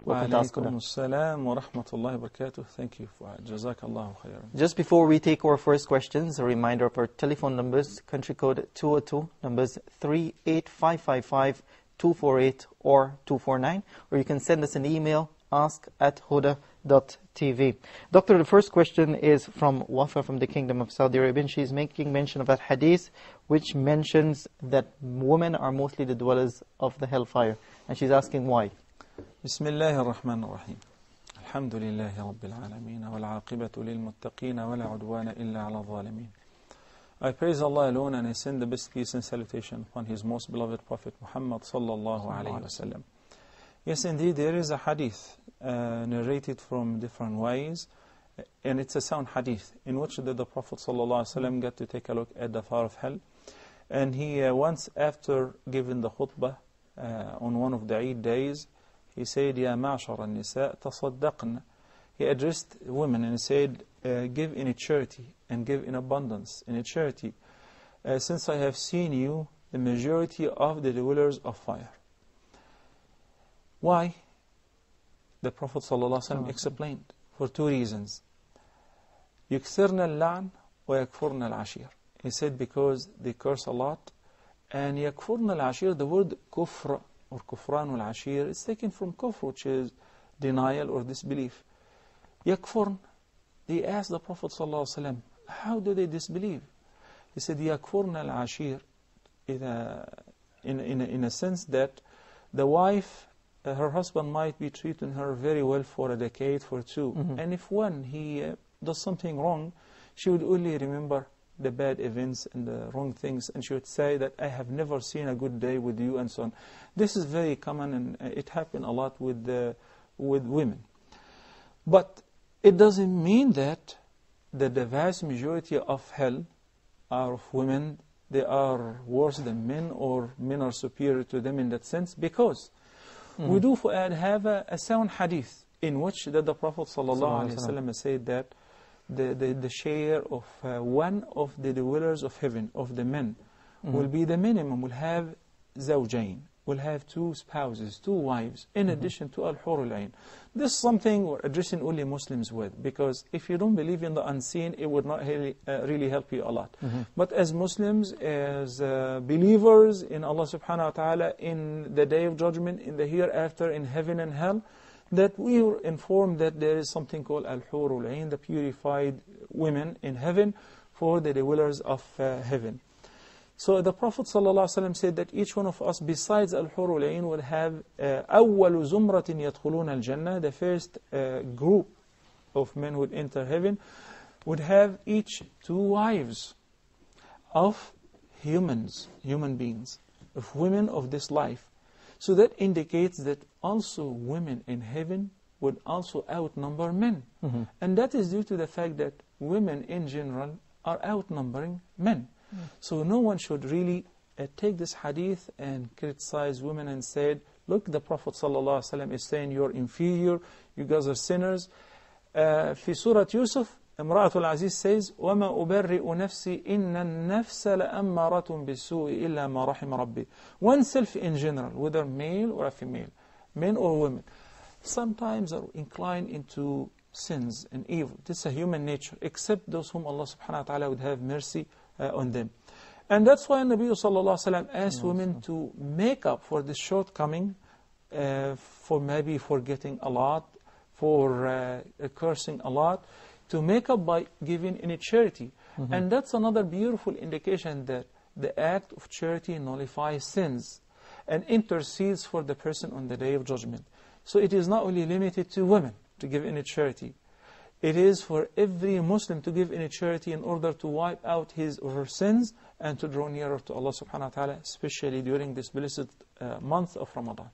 Welcome to Ask Wa Huda. alaikum assalam wa rahmatullahi wa barakatuh. Thank you for Jazakallahu khairan. Just before we take our first questions, a reminder of our telephone numbers, country code 202, numbers 38555, 248 or 249, or you can send us an email, ask@huda.tv. Doctor, the first question is from Wafa from the Kingdom of Saudi Arabia. She's making mention of that hadith which mentions that women are mostly the dwellers of the hellfire, and she's asking why. بسم الله الرحمن الرحيم الحمد لله رب العالمين والعاقبة للمتقين ولا عدوان إلا على الظالمين. I praise Allah alone and I send the best peace and salutation upon His most beloved Prophet Muhammad sallallahu alayhi wa sallam. Yes, indeed, there is a hadith narrated from different ways, and it's a sound hadith in which the Prophet sallallahu alayhi wa sallam got to take a look at the fire of hell. And he once after giving the khutbah on one of the Eid days, he said, Ya ma'ashara nisa tasaddaqna. He addressed women and said, give in a charity and give in abundance, in a charity. Since I have seen you, the majority of the dwellers of fire. Why? The Prophet ﷺ explained, for two reasons. يكثرن اللعن ويكفرن العشير. He said because they curse a lot, and يكفرن العشير, the word kufr or kufran al-ashir, it's taken from kufr, which is denial or disbelief. Yakfurn, they asked the Prophet ﷺ, how do they disbelieve? He said, Yakfurn al-ashir, in a sense that the wife, her husband might be treating her very well for a decade, for two. And if one, he does something wrong, she would only remember the bad events and the wrong things, and she would say that I have never seen a good day with you, and so on. This is very common, and it happens a lot with women. But it doesn't mean that the vast majority of hell are of women. They are worse than men, or men are superior to them in that sense, because we do have a sound hadith in which the Prophet ﷺ said that the share of one of the dwellers of heaven, of the men, will be the minimum, will have zawjain, will have two spouses, two wives, in addition to al-hur al-ain. This is something we're addressing only Muslims with, because if you don't believe in the unseen, it would not really help you a lot. But as Muslims, as believers in Allah subhanahu wa ta'ala, in the Day of Judgment, in the hereafter, in heaven and hell, that we were informed that there is something called al-hur al-ain, the purified women in heaven, for the dwellers of heaven. So the Prophet ﷺ said that each one of us, besides al-hur al-ain, would have أَوَّلُ زُمْرَةٍ يَدْخُلُونَ الْجَنَّةِ. The first group of men would enter heaven, would have each two wives of human beings, of women of this life. So that indicates that also women in heaven would also outnumber men. And that is due to the fact that women in general are outnumbering men. So no one should really take this hadith and criticize women and say, look, the Prophet ﷺ is saying you're inferior, you guys are sinners. في Surah Yusuf, امرأة العزيز says, وَمَا أُبَرِّئُ نَفْسِي إِنَّ النَّفْسَ لَأَمَّارَةٌ بِالسُّوءِ إِلَّا مَا رَحِمَ رَبِّي. Oneself in general, whether male or a female, men or women, sometimes are inclined into sins and evil. This is a human nature, except those whom Allah subhanahu wa ta'ala would have mercy on them. And that's why Nabi sallallahu alaihi wasallam asked women to make up for this shortcoming, for maybe forgetting a lot, for cursing a lot, to make up by giving in a charity. And that's another beautiful indication that the act of charity nullifies sins and intercedes for the person on the Day of Judgment. So it is not only limited to women to give in a charity. It is for every Muslim to give in a charity in order to wipe out his or her sins and to draw nearer to Allah subhanahu wa ta'ala, especially during this blessed month of Ramadan.